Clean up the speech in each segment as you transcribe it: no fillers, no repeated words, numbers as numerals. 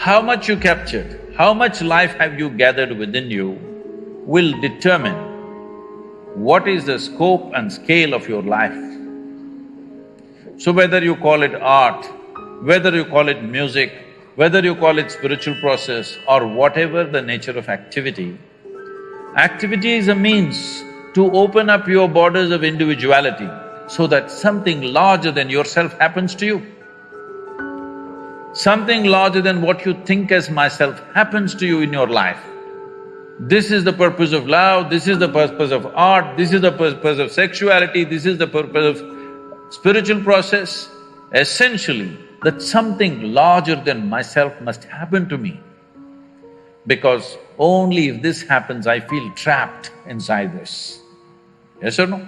How much you captured, how much life have you gathered within you will determine what is the scope and scale of your life. So whether you call it art, whether you call it music, whether you call it spiritual process or whatever the nature of activity, activity is a means to open up your borders of individuality so that something larger than yourself happens to you. Something larger than what you think as myself happens to you in your life. This is the purpose of love, this is the purpose of art, this is the purpose of sexuality, this is the purpose of spiritual process. Essentially, that something larger than myself must happen to me, because only if this happens, I feel trapped inside this. Yes or no?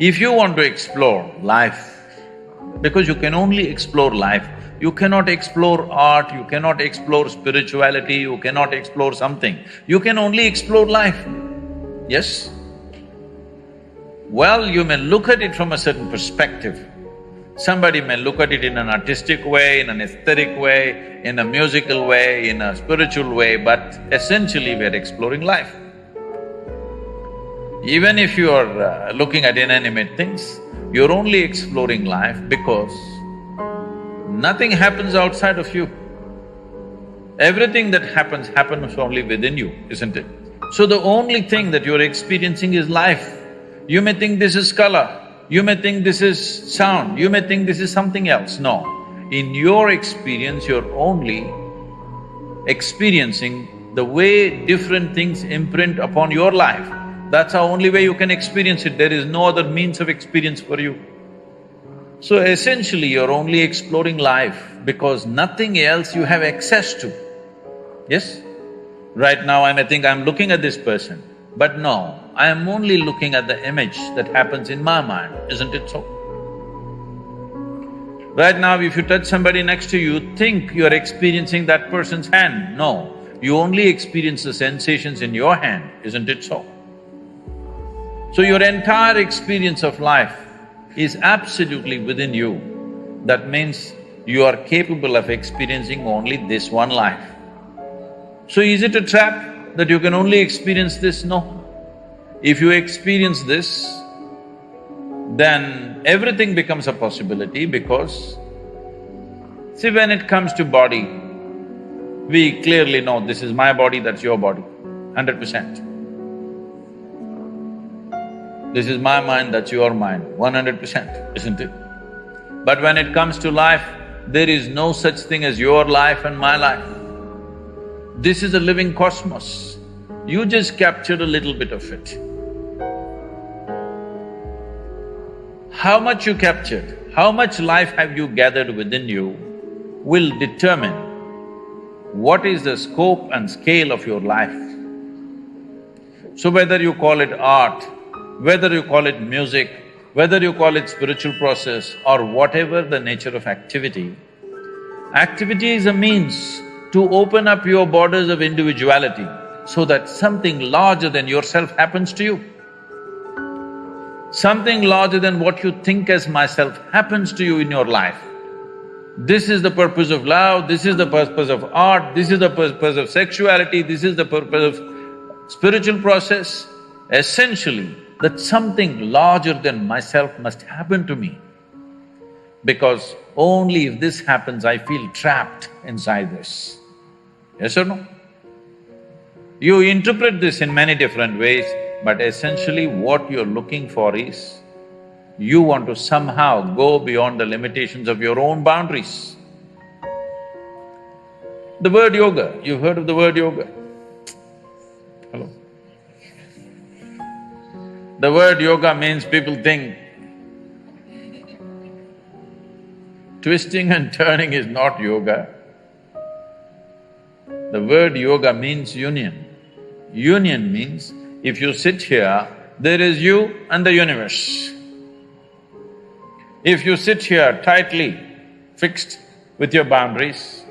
If you want to explore life, because you can only explore life, you cannot explore art, you cannot explore spirituality, you cannot explore something, you can only explore life. Yes? Well, you may look at it from a certain perspective. Somebody may look at it in an artistic way, in an aesthetic way, in a musical way, in a spiritual way, but essentially we're exploring life. Even if you are looking at inanimate things, you're only exploring life because nothing happens outside of you. Everything that happens only within you, isn't it? So the only thing that you're experiencing is life. You may think this is color, you may think this is sound, you may think this is something else. No, in your experience, you're only experiencing the way different things imprint upon your life. That's the only way you can experience it, there is no other means of experience for you. So essentially, you're only exploring life because nothing else you have access to. Yes? Right now I may think I'm looking at this person, but no, I am only looking at the image that happens in my mind, isn't it so? Right now, if you touch somebody next to you, think you're experiencing that person's hand. No, you only experience the sensations in your hand, isn't it so? So your entire experience of life is absolutely within you. That means you are capable of experiencing only this one life. So is it a trap that you can only experience this? No. If you experience this, then everything becomes a possibility because, see, when it comes to body, we clearly know this is my body, that's your body, 100%. This is my mind, that's your mind, 100%, isn't it? But when it comes to life, there is no such thing as your life and my life. This is a living cosmos. You just captured a little bit of it. How much you captured, how much life have you gathered within you will determine what is the scope and scale of your life. So whether you call it art, whether you call it music, whether you call it spiritual process or whatever the nature of activity, activity is a means to open up your borders of individuality so that something larger than yourself happens to you. Something larger than what you think as myself happens to you in your life. This is the purpose of love, this is the purpose of art, this is the purpose of sexuality, this is the purpose of spiritual process. Essentially, that something larger than myself must happen to me, because only if this happens, I feel trapped inside this. Yes or no? You interpret this in many different ways, but essentially what you're looking for is, you want to somehow go beyond the limitations of your own boundaries. The word yoga, you've heard of the word yoga? Hello? The word yoga means people think twisting and turning is not yoga. The word yoga means union. Union means if you sit here, there is you and the universe. If you sit here tightly, fixed, with your boundaries.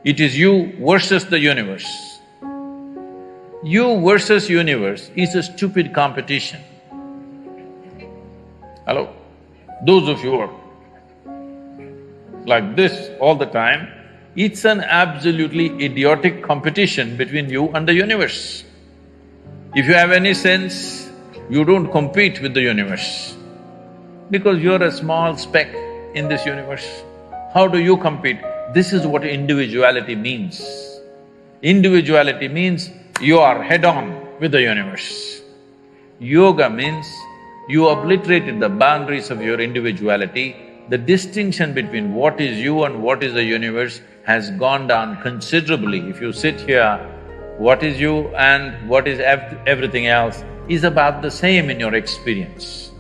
It is you versus the universe. You versus universe is a stupid competition. Hello? Those of you who are like this all the time, it's an absolutely idiotic competition between you and the universe. If you have any sense, you don't compete with the universe because you're a small speck in this universe. How do you compete? This is what individuality means. Individuality means you are head-on with the universe. Yoga means you obliterated the boundaries of your individuality. The distinction between what is you and what is the universe has gone down considerably. If you sit here, what is you and what is everything else is about the same in your experience.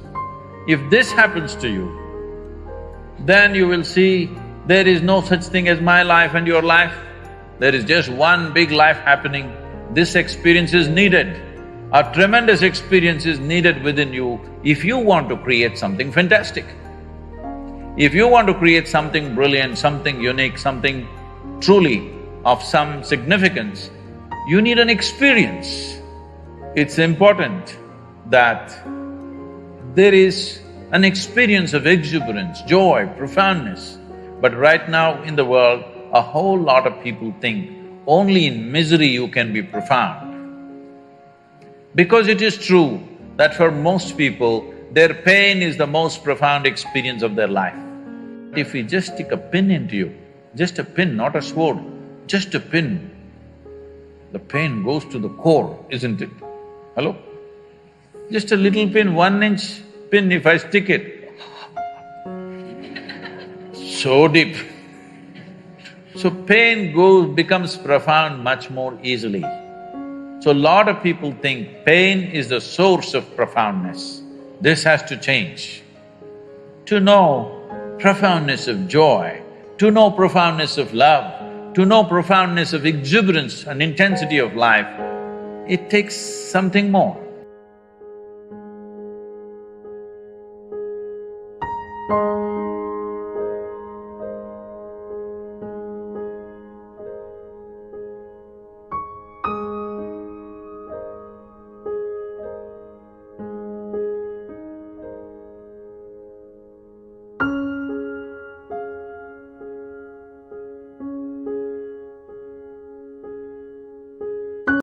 If this happens to you, then you will see there is no such thing as my life and your life. There is just one big life happening. This experience is needed. A tremendous experience is needed within you if you want to create something fantastic. If you want to create something brilliant, something unique, something truly of some significance, you need an experience. It's important that there is an experience of exuberance, joy, profoundness. But right now in the world, a whole lot of people think only in misery you can be profound. Because it is true that for most people, their pain is the most profound experience of their life. If we just stick a pin into you, just a pin, not a sword, just a pin, the pain goes to the core, isn't it? Hello? Just a little pin, 1-inch pin, if I stick it, so deep. So pain becomes profound much more easily. So a lot of people think pain is the source of profoundness. This has to change. To know profoundness of joy, to know profoundness of love, to know profoundness of exuberance and intensity of life, it takes something more.